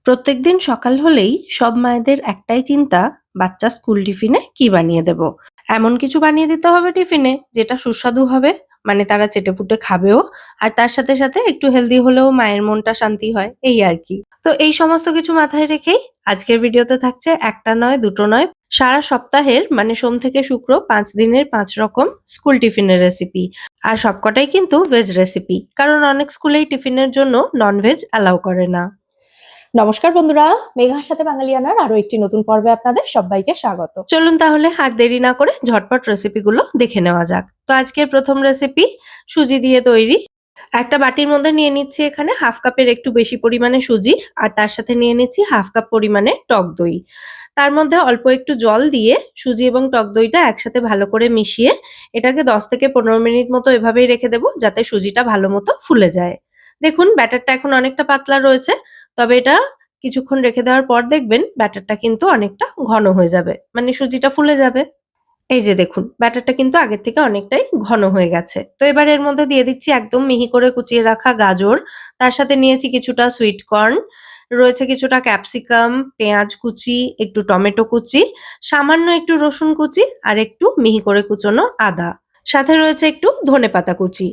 প্রত্যেকদিন সকাল হলেই সব মায়েদের একটাই চিন্তা, বাচ্চা স্কুল টিফিনে কি বানিয়ে দেব। এমন কিছু বানিয়ে দিতে হবে টিফিনে যেটা সুস্বাদু হবে, মানে তারা চেটেপুটে খাবেও, আর তার সাথে সাথে একটু হেলদি হলেও মায়ের মনটা শান্তি হয়, এই আর কি। তো এই সমস্ত কিছু মাথায় রেখেই আজকের ভিডিওতে থাকছে একটা নয় দুটো নয়, সারা সপ্তাহের মানে সোম থেকে শুক্র 5 দিনের 5 রকম স্কুল টিফিনের রেসিপি। আর সবকটাই কিন্তু ভেজ রেসিপি, কারণ অনেক স্কুলেই টিফিনের জন্য নন ভেজ অ্যালাউ করে না। নমস্কার বন্ধুরা, মেঘার সাথে বাঙালিয়ানার আরো একটি নতুন পর্বে আপনাদের সবাইকে স্বাগত। চলুন তাহলে আর দেরি না করে ঝটপট রেসিপিগুলো দেখে নেওয়া যাক। তো আজকের প্রথম রেসিপি সুজি দিয়ে তৈরি। একটা বাটির মধ্যে নিয়ে নিচ্ছি এখানে হাফ কাপের একটু বেশি পরিমাণে সুজি, আর তার সাথে নিয়ে নিচ্ছি হাফ কাপ পরিমাণে টক দই। তার মধ্যে অল্প একটু জল দিয়ে সুজি এবং টক দইটা একসাথে ভালো করে মিশিয়ে এটাকে 10 থেকে 15 মিনিট মতো এভাবেই রেখে দেবো, যাতে সুজিটা ভালো মতো ফুলে যায়। দেখুন ব্যাটারটা এখন অনেকটা পাতলা রয়েছে, তবে এটা কিছুক্ষণ রেখে দেওয়ার পর দেখবেন ব্যাটারটা কিন্তু অনেকটা ঘন হয়ে যাবে, মানে সুজিটা ফুলে যাবে। এই যে দেখুন ব্যাটারটা কিন্তু আগের থেকে অনেকটাই ঘন হয়ে গেছে। তো এবার এর মধ্যে দিয়ে দিচ্ছি একদম মিহি করে কুচিয়ে রাখা গাজর, তার সাথে নিয়েছি কিছুটা সুইট কর্ন, রয়েছে কিছুটা ক্যাপসিকাম, পেঁয়াজ কুচি, একটু টমেটো কুচি, সামান্য একটু রসুন কুচি, আর একটু মিহি করে কুচোনো আদা, সাথে রয়েছে একটু ধনেপাতা কুচি।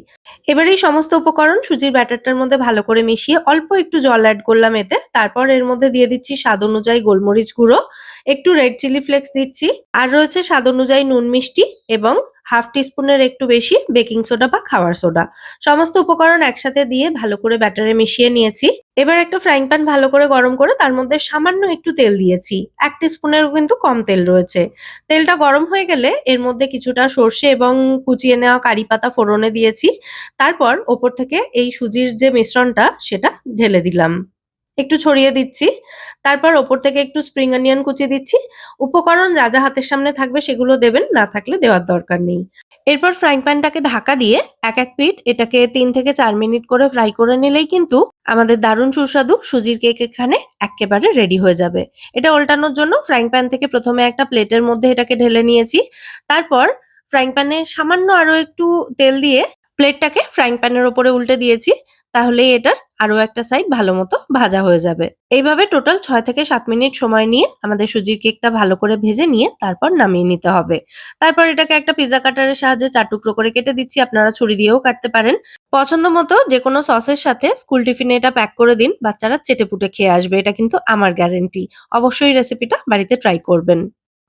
এবার এই সমস্ত উপকরণ সুজির ব্যাটারটার মধ্যে ভালো করে মিশিয়ে অল্প একটু জল অ্যাড করলাম এতে। তারপর এর মধ্যে দিয়ে দিচ্ছি স্বাদ অনুযায়ী গোলমরিচ গুঁড়ো, একটু রেড চিলি ফ্লেক্স দিচ্ছি, আর রয়েছে স্বাদ অনুযায়ী নুন মিষ্টি, এবং হাফ টিস্পুনের একটু বেশি বেকিং সোডা বা খাবার সোডা। সমস্ত উপকরণ একসাথে দিয়ে ভালো করে ব্যাটারে মিশিয়ে নিয়েছি। এবার একটা ফ্রাইং প্যান ভালো করে গরম করে তার মধ্যে সামান্য একটু তেল দিয়েছি, 1 টিস্পুনেরও কিন্তু কম তেল রয়েছে। তেলটা গরম হয়ে গেলে এর মধ্যে কিছুটা সর্ষে এবং কুচিয়ে নেওয়া কারি পাতা ফোড়নে দিয়েছি। তারপর ওপর থেকে এই সুজির যে মিশ্রণটা সেটা ঢেলে দিলাম, একটু ছড়িয়ে দিচ্ছি। তারপর ওপর থেকে একটু স্প্রিং অনিয়ন কুচি দিচ্ছি। উপকরণ যা যা হাতের সামনে থাকবে সেগুলো দেবেন, না থাকলে দেওয়ার দরকার নেই। এরপর ফ্রাইং প্যানটাকে ঢাকা দিয়ে এক পিঠ এটাকে 3 থেকে 4 মিনিট করে ফ্রাই করে নিলেই কিন্তু আমাদের দারুণ সুস্বাদু সুজির কেক এখানে এক্কেবারে রেডি হয়ে যাবে। এটা ওল্টানোর জন্য ফ্রাইং প্যান থেকে প্রথমে একটা প্লেটের মধ্যে এটাকে ঢেলে নিয়েছি। তারপর ফ্রাইং প্যানে সামান্য আরো একটু তেল দিয়ে প্লেটটাকে ফ্রাইং প্যানের ওপরে উল্টে দিয়েছি। তাহলেই এটার আরো একটা সাইড ভালো মতো ভাজা হয়ে যাবে। এইভাবে টোটাল 6 থেকে 7 মিনিট সময় নিয়ে আমাদের সুজির কেকটা ভালো করে ভেজে নিয়ে তারপর নামিয়ে নিতে হবে। তারপর এটাকে একটা পিজ্জা কাটারের সাহায্যে 4 টুকরো করে কেটে দিচ্ছি, আপনারা ছুরি দিয়েও কাটতে পারেন। পছন্দ মতো যেকোনো সসের সাথে স্কুল টিফিনে এটা প্যাক করে দিন, বাচ্চারা চেটেপুটে খেয়ে আসবে, এটা কিন্তু আমার গ্যারান্টি। অবশ্যই রেসিপিটা বাড়িতে ট্রাই করবেন।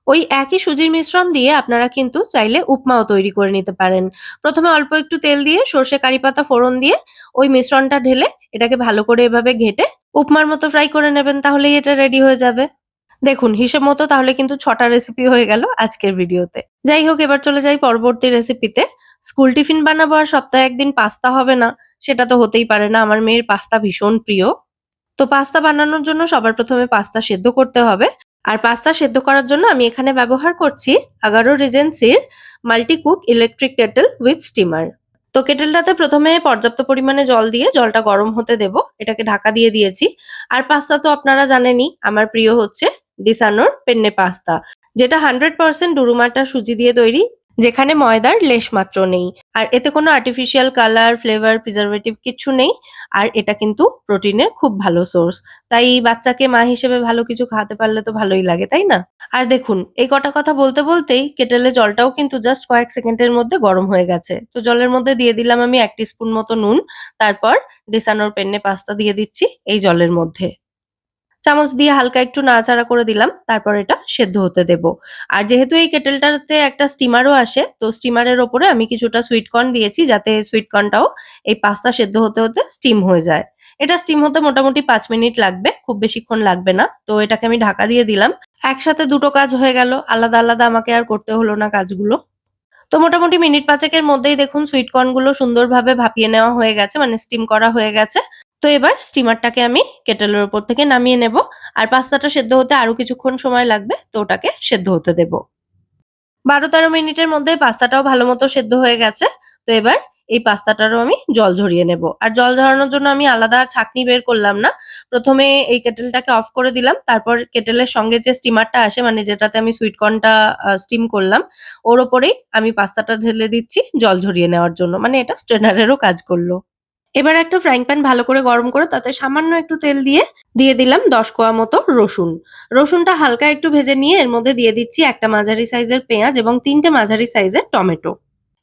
ওই একই সুজির মিশ্রণ দিয়ে আপনারা কিন্তু চাইলে উপমাও তৈরি করে নিতে পারেন। প্রথমে অল্প একটু তেল দিয়ে সর্ষে কারি পাতা ফোড়ন দিয়ে ওই মিশ্রণটা ঢেলে এটাকে ভালো করে এভাবে ঘেঁটে উপমার মতো ফ্রাই করে নেবেন, তাহলেই এটা রেডি হয়ে যাবে। দেখুন হিসেব মতো তাহলে কিন্তু 6টা রেসিপি হয়ে গেল আজকের ভিডিওতে। যাই হোক, এবার চলে যাই পরবর্তী রেসিপিতে। স্কুল টিফিন বানাবো আর সপ্তাহে একদিন পাস্তা হবে না, সেটা তো হতেই পারে না। আমার মেয়ের পাস্তা ভীষণ প্রিয়। তো পাস্তা বানানোর জন্য সবার প্রথমে পাস্তা সেদ্ধ করতে হবে। আর পাস্তা সেদ্ধ করার জন্য আমি এখানে ব্যবহার করছি আগারো রিজেন্সির multi cook electric kettle with steamer. তো কেটেলটাতে প্রথমে পর্যাপ্ত পরিমাণে জল দিয়ে জলটা গরম হতে দেব, এটাকে ঢাকা দিয়ে দিয়েছি। আর পাস্তা তো আপনারা জানেনই, আমার প্রিয় হচ্ছে ডিসানোর পেন্নে পাস্তা, যেটা 100% ডুরুমাটা সুজি দিয়ে তৈরি, যেখানে ময়দার লেশ মাত্র নেই। আর এতে কোনো আর্টিফিশিয়াল কালার, ফ্লেভার, প্রিজারভেটিভ কিচ্ছু নেই। আর এটা কিন্তু প্রোটিনের খুব ভালো সোর্স। তাই বাচ্চাকে মা হিসেবে ভালো কিছু খাওয়াতে পারলে তো ভালোই লাগে, তাই না? আর দেখুন এই কটা কথা বলতে বলতেই কেটেলে জলটাও কিন্তু জাস্ট কয়েক সেকেন্ডের মধ্যে গরম হয়ে গেছে। তো জলের মধ্যে দিয়ে দিলাম আমি 1 টিস্পুন মতো নুন। তারপর ডিসানোর পেন্নে পাস্তা দিয়ে দিচ্ছি এই জলের মধ্যে। চামচ দিয়ে হালকা একটু নাড়াচাড়া করে দিলাম। তারপর এটা সেদ্ধ হতে দেব। আর যেহেতু এই কেটেলটাতে একটা স্টিমারও আসে, তো স্টিমারের ওপরে আমি কিছুটা সুইট কর্ন দিয়েছি, যাতে সুইট কর্নটাও এই পাস্তা সেদ্ধ হতে হতে স্টিম হয়ে যায়। এটা স্টিম হতে মোটামুটি 5 মিনিট লাগবে, খুব বেশিক্ষণ লাগবে না। তো এটাকে আমি ঢাকা দিয়ে দিলাম। একসাথে দুটো কাজ হয়ে গেল, আলাদা আলাদা আমাকে আর করতে হলো না কাজগুলো। তো মোটামুটি মিনিট 5 এর মধ্যেই দেখুন সুইট কর্ন গুলো সুন্দরভাবে ভাপিয়ে নেওয়া হয়ে গেছে, মানে স্টিম করা হয়ে গেছে। তো এবার স্টিমারটাকে আমি কেটেলের উপর থেকে নামিয়ে নেব। আর পাস্তাটা সেদ্ধ হতে আরো কিছুক্ষণ সময় লাগবে, তো ওটাকে সেদ্ধ হতে দেব। 12-13 মিনিটের মধ্যে পাস্তাটাও ভালো মতো সেদ্ধ হয়ে গেছে। তো এবার এই পাস্তাটারও আমি জল ঝরিয়ে নেব। আর জল ঝরানোর জন্য আমি আলাদা ছাঁকনি বের করলাম না। প্রথমে এই কেটেলটাকে অফ করে দিলাম। তারপর কেটেলের সঙ্গে যে স্টিমারটা আসে, মানে যেটাতে আমি সুইট কর্নটা স্টিম করলাম, ওর উপরেই আমি পাস্তাটা ঢেলে দিচ্ছি জল ঝরিয়ে নেওয়ার জন্য। মানে এটা স্ট্রেনারেরও কাজ করলো। এবার একটা ফ্রাইং প্যান ভালো করে গরম করে তাতে সামান্য একটু তেল দিয়ে দিয়ে দিলাম 10 কোয়া মতো রসুন। রসুনটা হালকা একটু ভেজে নিয়ে এর মধ্যে দিয়ে দিচ্ছি একটা মাঝারি সাইজের পেঁয়াজ এবং 3টে মাঝারি সাইজের টমেটো।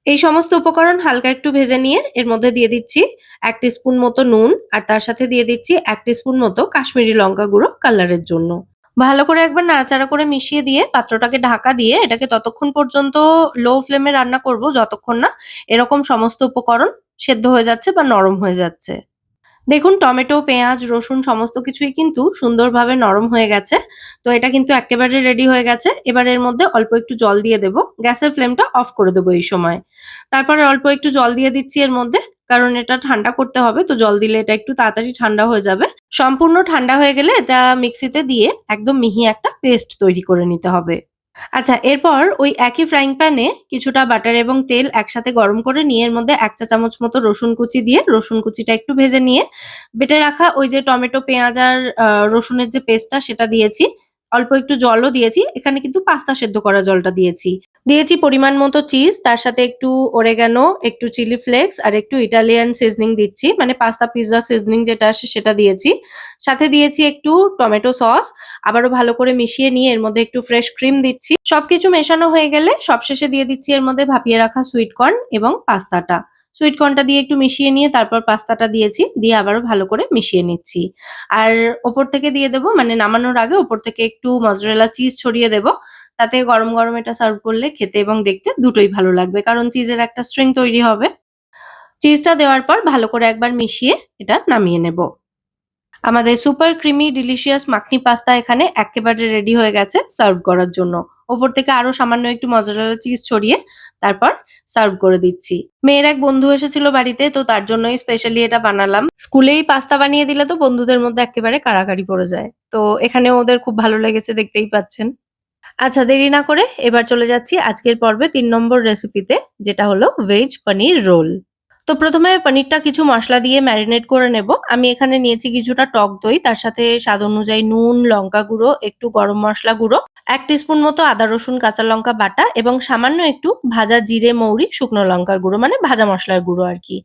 এই সমস্ত উপকরণ হালকা একটু ভেজে নিয়ে এর মধ্যে দিয়ে দিচ্ছি 1 টিস্পুন মতো নুন আর তার সাথে দিয়ে দিচ্ছি 1 টিস্পুন মতো কাশ্মীরি লঙ্কা গুঁড়ো কালারের জন্য। ভালো করে একবার নাড়াচাড়া করে মিশিয়ে দিয়ে পাত্রটাকে ঢাকা দিয়ে এটাকে ততক্ষণ পর্যন্ত লো ফ্লেমে রান্না করব যতক্ষণ না এরকম সমস্ত উপকরণ সেদ্ধ হয়ে যাচ্ছে বা নরম হয়ে যাচ্ছে। দেখুন টমেটো, পেঁয়াজ, রসুন সমস্ত কিছুই কিন্তু সুন্দরভাবে নরম হয়ে গেছে। তো এটা কিন্তু এক্কেবারে রেডি হয়ে গেছে। এবার এর মধ্যে অল্প একটু জল দিয়ে দেব। গ্যাসের ফ্লেমটা অফ করে দেব এই সময়। তারপরে অল্প একটু জল দিয়ে দিচ্ছি এর মধ্যে। কারণ এটা ঠান্ডা করতে হবে। তো জল দিলে এটা একটু তাড়াতাড়ি ঠান্ডা হয়ে যাবে। সম্পূর্ণ ঠান্ডা হয়ে গেলে এটা মিক্সিতে দিয়ে একদম মিহি একটা পেস্ট তৈরি করে নিতে হবে। আচ্ছা, এরপর ওই একই ফ্রাইং প্যানে কিছুটা বাটার এবং তেল একসাথে গরম করে নিয়ে এর মধ্যে ১ চা চামচ মতো রসুন কুচি দিয়ে রসুন কুচিটা একটু ভেজে নিয়ে বেটে রাখা ওই যে টমেটো, পেঁয়াজ আর রসুনের যে পেস্টটা সেটা দিয়েছি। অল্প একটু জলও দিয়েছি। এখানে কিন্তু পাস্তা সেদ্ধ করা জলটা দিয়েছি। দিয়েছি পরিমাণ মতো চিজ, তার সাথে একটু অরেগানো, একটু চিলি ফ্লেক্স আর একটু ইটালিয়ান সিজনিং দিচ্ছি। মানে পাস্তা পিজ্জা সিজনিং যেটা আসে সেটা দিয়েছি। সাথে দিয়েছি একটু টমেটো সস। আবারও ভালো করে মিশিয়ে নিয়ে এর মধ্যে একটু ফ্রেশ ক্রিম দিচ্ছি। সবকিছু মেশানো হয়ে গেলে সবশেষে দিয়ে দিচ্ছি এর মধ্যে ভাপিয়ে রাখা সুইট কর্ন এবং পাস্তাটা। সুইট কর্নটা দিয়ে একটু মিশিয়ে নিয়ে তারপর পাস্তাটা দিয়েছি। দিয়ে আবারও ভালো করে মিশিয়ে নিচ্ছি। আর ওপর থেকে দিয়ে দেব মানে নামানোর আগে ওপর থেকে একটু মজরেলা চিজ ছড়িয়ে দেব। তাতে গরম, গরম এটা সার্ভ করলে খেতে এবং দেখতে দুটোই ভালো লাগবে। কারণ চিজের একটা স্ট্রিং তৈরি হবে। চিজটা দেওয়ার পর ভালো করে একবার মিশিয়ে এটা নামিয়ে নেব। আমাদের super creamy delicious makhani pasta এখানে এক্কেবারে রেডি হয়ে গেছে সার্ভ করার জন্য। ওপর থেকে আরো সামান্য একটু মজারেলা চিজ ছড়িয়ে তারপর সার্ভ করে দিচ্ছি। মেয়ের এক বন্ধু এসেছিল বাড়িতে, তো তার জন্যই স্পেশালি এটা বানালাম। স্কুলেই পাস্তা বানিয়ে দিলে তো বন্ধুদের মধ্যে একেবারে কাড়াকাড়ি পড়ে যায়। তো এখানেও ওদের খুব ভালো লেগেছে, দেখতেই পাচ্ছেন। আচ্ছা, দেরি না করে এবার চলে যাচ্ছি আজকের পর্বে ৩ নম্বর রেসিপিতে, যেটা হলো ভেজ পনির রোল। তো প্রথমে পনিরটা কিছু মসলা দিয়ে ম্যারিনেট করে নেব। আমি এখানে নিয়েছি কিছুটা টক দই, তার সাথে স্বাদ অনুযায়ী নুন, লঙ্কা গুঁড়ো, একটু গরম মসলা গুঁড়ো, ১ টিস্পুন মতো আদা রসুন কাঁচা লঙ্কা বাটা এবং সামান্য একটু ভাজা জিরে, মৌরি, শুকনো লঙ্কার গুঁড়ো মানে ভাজা মসলার গুঁড়ো আরকি।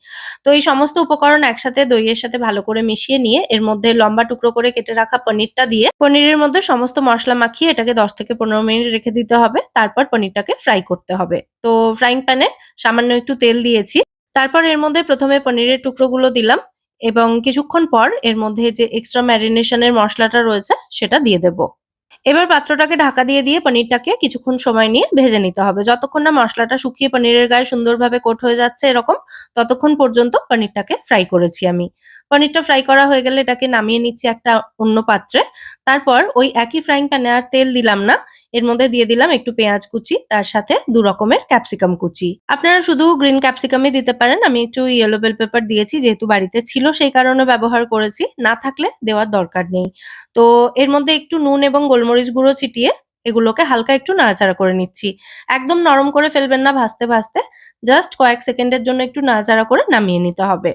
তো এই সমস্ত উপকরণ একসাথে দইয়ের সাথে ভালো করে মিশিয়ে নিয়ে এর মধ্যে লম্বা টুকরো করে কেটে রাখা পনিরটা দিয়ে পনিরের মধ্যে সমস্ত মসলা মাখিয়ে এটাকে ১০ থেকে ১৫ মিনিট রেখে দিতে হবে। তারপর পনিরটাকে ফ্রাই করতে হবে। তো ফ্রাইং প্যানে সামান্য একটু তেল দিয়েছি। তারপর এর মধ্যে প্রথমে পনিরের টুকরোগুলো দিলাম এবং কিছুক্ষণ পর এর মধ্যে যে এক্সট্রা ম্যারিনেশন এর মসলাটা রয়েছে সেটা দিয়ে দেব। এবার পাত্রটাকে ঢাকা দিয়ে পনিরটাকে কিছুক্ষণ সময় নিয়ে ভেজে নিতে হবে। যতক্ষণ না মসলাটা শুকিয়ে পনিরের গায়ে সুন্দরভাবে কোট হয়ে যাচ্ছে এরকম, ততক্ষণ পর্যন্ত পনিরটাকে ফ্রাই করেছি আমি। পনিরটা ফ্রাই করা হয়ে গেলে এটাকে নামিয়ে নিচ্ছি একটা অন্য পাত্রে। তারপর ওই একই ফ্রাইং প্যানে আর তেল দিলাম না। এর মধ্যে দিয়ে দিলাম একটু পেঁয়াজ কুচি, তার সাথে ২ রকমের ক্যাপসিকাম কুচি। আপনারা শুধু গ্রিন ক্যাপসিকামই দিতে পারেন। আমি একটু ইয়েলো বেল পেপার দিয়েছি, যেহেতু বাড়িতে ছিল সেই কারণে ব্যবহার করেছি। না থাকলে দেওয়ার দরকার নেই। তো এর মধ্যে একটু নুন এবং গোলমরিচ গুঁড়ো ছিটিয়ে এগুলোকে হালকা একটু নাড়াচাড়া করে নিচ্ছি। একদম নরম করে ফেলবেন না ভাজতে, ভাজতে। জাস্ট কয়েক সেকেন্ডের জন্য একটু নাড়াচাড়া করে নামিয়ে নিতে হবে।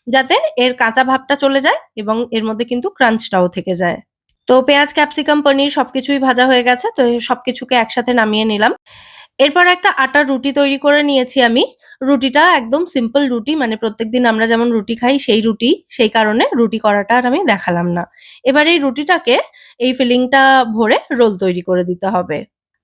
যাতে এর কাঁচা ভাবটা চলে যায় এবং এর মধ্যে কিন্তু ক্রাঞ্চটাও থেকে যায়। তো পেঁয়াজ, ক্যাপসিকাম, পনির সবকিছুই ভাজা হয়ে গেছে। তো এই সবকিছুকে একসাথে নামিয়ে নিলাম। এরপর একটা আটার রুটি তৈরি করে নিয়েছি আমি। রুটিটা একদম সিম্পল রুটি, মানে প্রত্যেকদিন আমরা যেমন রুটি খাই সেই রুটি। সেই কারণে রুটি করাটা আর আমি দেখালাম না। এবার এই রুটিটাকে এই ফিলিংটা ভরে রোল তৈরি করে দিতে হবে।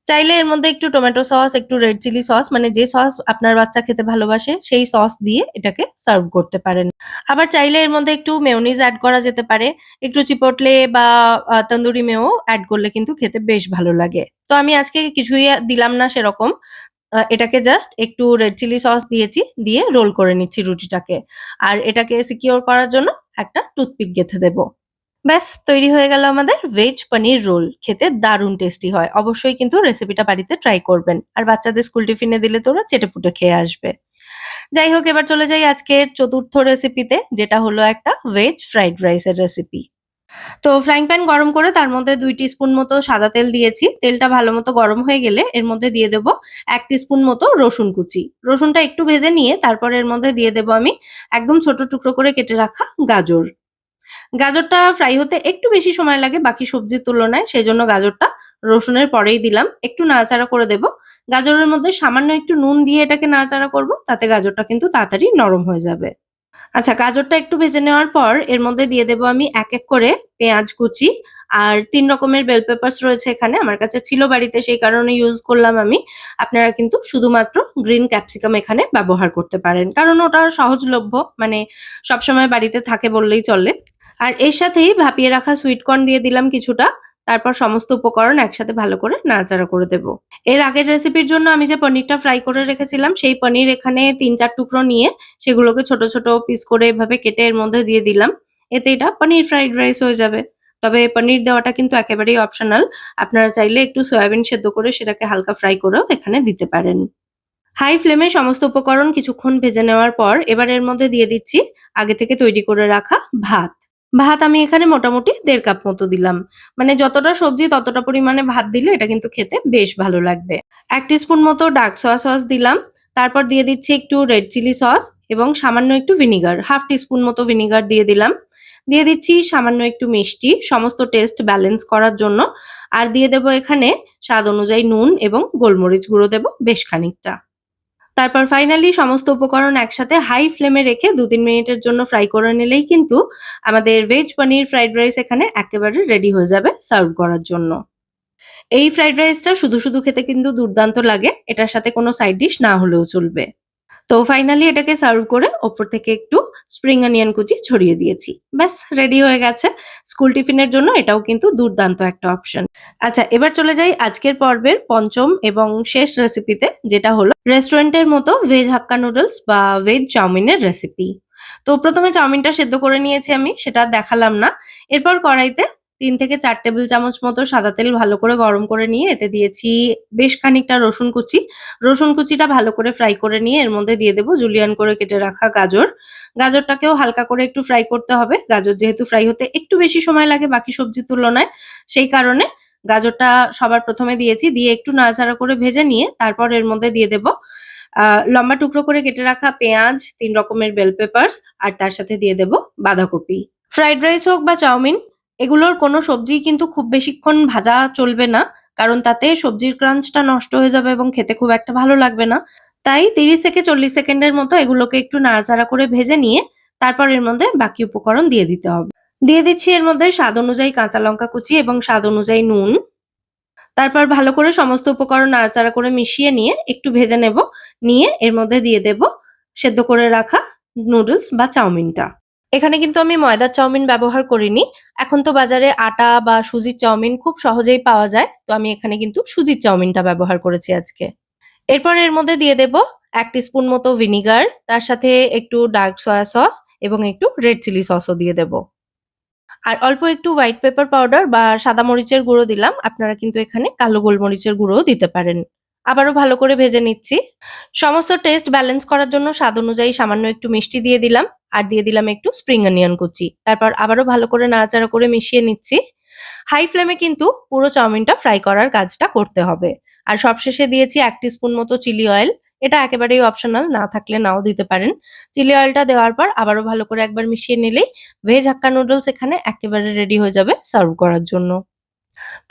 চাইলে এর মধ্যে একটু টমেটো সস, একটু রেড চিলি সস মানে যে সস আপনার বাচ্চা খেতে ভালোবাসে সেই সস দিয়ে এটাকে সার্ভ করতে পারেন। আবার চাইলে এর মধ্যে একটু মেয়োনিজ এড করা যেতে পারে। একটু চিপোটলে বা তন্দুরি মেয়ো এড করলে কিন্তু খেতে বেশ ভালো লাগে। তো আমি আজকে কিছুই দিলাম না সেরকম। এটাকে জাস্ট একটু রেড চিলি সস দিয়েছি, দিয়ে রোল করে নিচ্ছি রুটিটাকে। আর এটাকে সিকিউর করার জন্য একটা টুথপিক গেঁথে দেব। ব্যাস তৈরি হয়ে গেল আমাদের ভেজ পনির রোল। খেতে দারুণ টেস্টি হয়। অবশ্যই কিন্তু রেসিপিটা বাড়িতে ট্রাই করবেন। আর বাচ্চাদের স্কুল টিফিনে দিলে তো ওরা চেটেপুটে খেয়ে আসবে। যাই হোক, এবার চলে যাই আজকের ৪র্থ রেসিপিতে, যেটা হলো একটা ভেজ ফ্রাইড রাইসের রেসিপি। তো ফ্রাইং প্যান গরম করে তার মধ্যে ২ টিস্পুন মতো সাদা তেল দিয়েছি। তেলটা ভালো মতো গরম হয়ে গেলে এর মধ্যে দিয়ে দেব ১ টিস্পুন মতো রসুন কুচি। রসুনটা একটু ভেজে নিয়ে তারপর এর মধ্যে দিয়ে দেব আমি একদম ছোট টুকরো করে কেটে রাখা গাজর। গাজরটা ফ্রাই হতে একটু বেশি সময় লাগে বাকি সবজির তুলনায়, সেজন্য গাজরটা রসুনের পরেই দিলাম। একটু নাড়াচাড়া করে দেব। গাজরের মধ্যে সামান্য একটু নুন দিয়ে এটাকে নাড়াচাড়া করব, তাতে গাজরটা কিন্তু তাড়াতাড়ি নরম হয়ে যাবে। আচ্ছা, গাজরটা একটু ভেজে নেওয়ার পর এর মধ্যে দিয়ে দেব আমি এক এক করে পেঁয়াজ কুচি আর ৩ রকমের বেল পেপারস রয়েছে এখানে। আমার কাছে ছিল বাড়িতে, সেই কারণে ইউজ করলাম আমি। আপনারা কিন্তু শুধুমাত্র গ্রিন ক্যাপসিকাম এখানে ব্যবহার করতে পারেন। কারণ ওটা সহজলভ্য, মানে সবসময় বাড়িতে থাকে বললেই চলে। আর এর সাথেই ভাপিয়ে রাখা সুইট কর্ন দিয়ে দিলাম কিছুটা। তারপর সমস্ত উপকরণ একসাথে ভালো করে নাড়াচাড়া করে দেব। এর আগের রেসিপির জন্য আমি যে পনিরটা ফ্রাই করে রেখেছিলাম, সেই পনির এখানে ৩-৪ টুকরো নিয়ে সেগুলোকে ছোট, ছোট পিস করে এভাবে কেটে এর মধ্যে দিয়ে দিলাম। এতে এটা পনির ফ্রাইড রাইস হয়ে যাবে। তবে পনির দেওয়াটা কিন্তু একেবারেই অপশনাল। আপনারা চাইলে একটু সয়াবিন সেদ্ধ করে সেটাকে হালকা ফ্রাই করেও এখানে দিতে পারেন। হাই ফ্লেমে সমস্ত উপকরণ কিছুক্ষণ ভেজে নেওয়ার পর এবার এর মধ্যে দিয়ে দিচ্ছি আগে থেকে তৈরি করে রাখা ভাত। ভাত আমি এখানে মোটামুটি ১.৫ কাপ মতো দিলাম। মানে যতটা সবজি ততটা পরিমাণে ভাত দিলে এটা কিন্তু খেতে বেশ ভালো লাগবে। ১ টিস্পুন মতো ডার্ক সোয়া সস দিলাম। তারপর দিয়ে দিচ্ছি একটু রেড চিলি সস এবং সামান্য একটু ভিনিগার। ১/২ টিস্পুন মতো ভিনিগার দিয়ে দিলাম। দিয়ে দিচ্ছি সামান্য একটু মিষ্টি, সমস্ত টেস্ট ব্যালেন্স করার জন্য। আর দিয়ে দেব এখানে স্বাদ অনুযায়ী নুন এবং গোলমরিচ গুঁড়ো দেব বেশ খানিকটা। তারপর ফাইনালি সমস্ত উপকরণ একসাথে হাই ফ্লেমে রেখে ২-৩ মিনিটের জন্য ফ্রাই করে নিলেই কিন্তু আমাদের ভেজ পনির ফ্রাইড রাইস এখানে একেবারে রেডি হয়ে যাবে সার্ভ করার জন্য। এই ফ্রাইড রাইসটা শুধু, শুধু খেতে কিন্তু দুর্দান্ত লাগে। এটার সাথে কোনো সাইড ডিশ না হলেও চলবে। তো ফাইনালি এটাকে সার্ভ করে ওপর থেকে একটু স্প্রিং অনিয়ন কুচি ছড়িয়ে দিয়েছি। ব্যাস রেডি হয়ে গেছে। স্কুল টিফিনের জন্য এটাও কিন্তু দুর্দান্ত একটা অপশন। আচ্ছা, এবার চলে যাই আজকের পর্বের ৫ম এবং শেষ রেসিপিতে, যেটা হলো রেস্টুরেন্টের মতো ভেজ হাক্কা নুডলস বা ভেজ চাউমিনের রেসিপি। তো ১ম এ চাউমিনটা সেদ্ধ করে নিয়েছি আমি, সেটা আর দেখালাম না। এরপর কড়াইতে ৩ থেকে ৪ টেবিল চামচ মতো সাদা তেল ভালো করে গরম করে নিয়ে এতে দিয়েছি বেশ খানিকটা রসুন কুচি। রসুন কুচিটা ভালো করে ফ্রাই করে নিয়ে এর মধ্যে দিয়ে দেব জুলিয়ান করে কেটে রাখা গাজর। গাজরটাকেও হালকা করে একটু ফ্রাই করতে হবে। গাজর যেহেতু ফ্রাই হতে একটু বেশি সময় লাগে বাকি সবজির তুলনায়, সেই কারণে গাজরটা সবার ১ম এ দিয়েছি। দিয়ে একটু নাড়াচাড়া করে ভেজে নিয়ে তারপর এর মধ্যে দিয়ে দেব লম্বা টুকরো করে কেটে রাখা পেঁয়াজ, ৩ রকমের বেল পেপারস আর তার সাথে দিয়ে দেব বাঁধাকপি। ফ্রাইড রাইস হোক বা চাউমিন, এগুলোর কোনো সবজিই কিন্তু খুব বেশিক্ষণ ভাজা চলবে না। কারণ তাতে সবজির ক্রাঞ্চটা নষ্ট হয়ে যাবে এবং খেতে খুব একটা ভালো লাগবে না। তাই ৩০ থেকে ৪০ সেকেন্ডের মতো এগুলোকে একটু নাড়াচাড়া করে ভেজে নিয়ে তারপর এর মধ্যে বাকি উপকরণ দিয়ে দিতে হবে। দিয়ে দিচ্ছি এর মধ্যে স্বাদ অনুযায়ী কাঁচা লঙ্কা কুচি এবং স্বাদ অনুযায়ী নুন। তারপর ভালো করে সমস্ত উপকরণ নাড়াচাড়া করে মিশিয়ে নিয়ে একটু ভেজে নেব। নিয়ে এর মধ্যে দিয়ে দেব সেদ্ধ করে রাখা নুডলস বা চাউমিনটা। এখানে কিন্তু আমি ময়দার চাউমিন ব্যবহার করিনি। এখন তো বাজারে আটা বা সুজির চাউমিন খুব সহজেই পাওয়া যায়। তো আমি এখানে কিন্তু সুজির চাউমিনটা ব্যবহার করেছি আজকে। এরপর এর মধ্যে দিয়ে দেব ১ টিস্পুন মতো ভিনিগার, তার সাথে একটু ডার্ক সয়া সস এবং একটু রেড চিলি সসও দিয়ে দেব। আর অল্প একটু হোয়াইট পেপার পাউডার বা সাদা মরিচের গুঁড়ো দিলাম। আপনারা কিন্তু এখানে কালো গোলমরিচের গুঁড়োও দিতে পারেন। আবারও ভালো করে ভেজে নিচ্ছি। সমস্ত টেস্ট ব্যালেন্স করার জন্য স্বাদ অনুযায়ী সামান্য একটু মিষ্টি দিয়ে দিলাম। আর দিয়ে দিলাম একটু স্প্রিং অনিয়ন কুচি। তারপর আবারও ভালো করে নাড়াচাড়া করে মিশিয়ে নিচ্ছি। হাই ফ্লেমে কিন্তু পুরো চাউমিনটা ফ্রাই করার কাজটা করতে হবে। আর সবশেষে দিয়েছি ১ টিস্পুন মতো চিলি অয়েল। এটা একেবারেই অপশনাল, না থাকলে নাও দিতে পারেন। চিলি অয়েলটা দেওয়ার পর আবারও ভালো করে একবার মিশিয়ে নিলেই ভেজ হাক্কা নুডলস এখানে একেবারে রেডি হয়ে যাবে সার্ভ করার জন্য।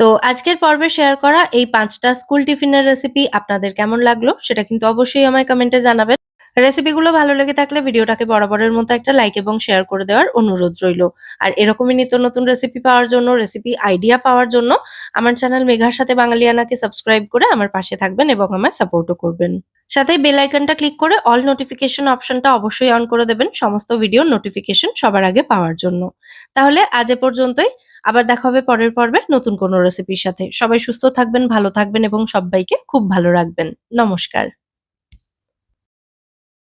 তো আজকের পর্বে শেয়ার করা এই ৫ টা স্কুল টিফিনের রেসিপি আপনাদের কেমন লাগলো সেটা কিন্তু অবশ্যই আমায় কমেন্টে জানাবেন। রেসিপিগুলো ভালো লেগে থাকলে ভিডিওটাকে বরাবরের মতো একটা লাইক এবং শেয়ার করে দেওয়ার অনুরোধ রইলো। আর এরকমই নিত্য নতুন রেসিপি পাওয়ার জন্য, রেসিপি আইডিয়া পাওয়ার জন্য আমার চ্যানেল মেঘার সাথে বাঙালিয়ানাকে সাবস্ক্রাইব করে আমার পাশে থাকবেন এবং আমায় সাপোর্টও করবেন। সাথে বেল আইকনটা ক্লিক করে অল নোটিফিকেশন অপশনটা অবশ্যই অন করে দেবেন সমস্ত ভিডিওর নোটিফিকেশন সবার আগে পাওয়ার জন্য। তাহলে আজ এ পর্যন্তই। আবার দেখা হবে পরের পর্বে নতুন কোনো রেসিপির সাথে। সবাই সুস্থ থাকবেন, ভালো থাকবেন এবং সব্বাইকে খুব ভালো রাখবেন। নমস্কার।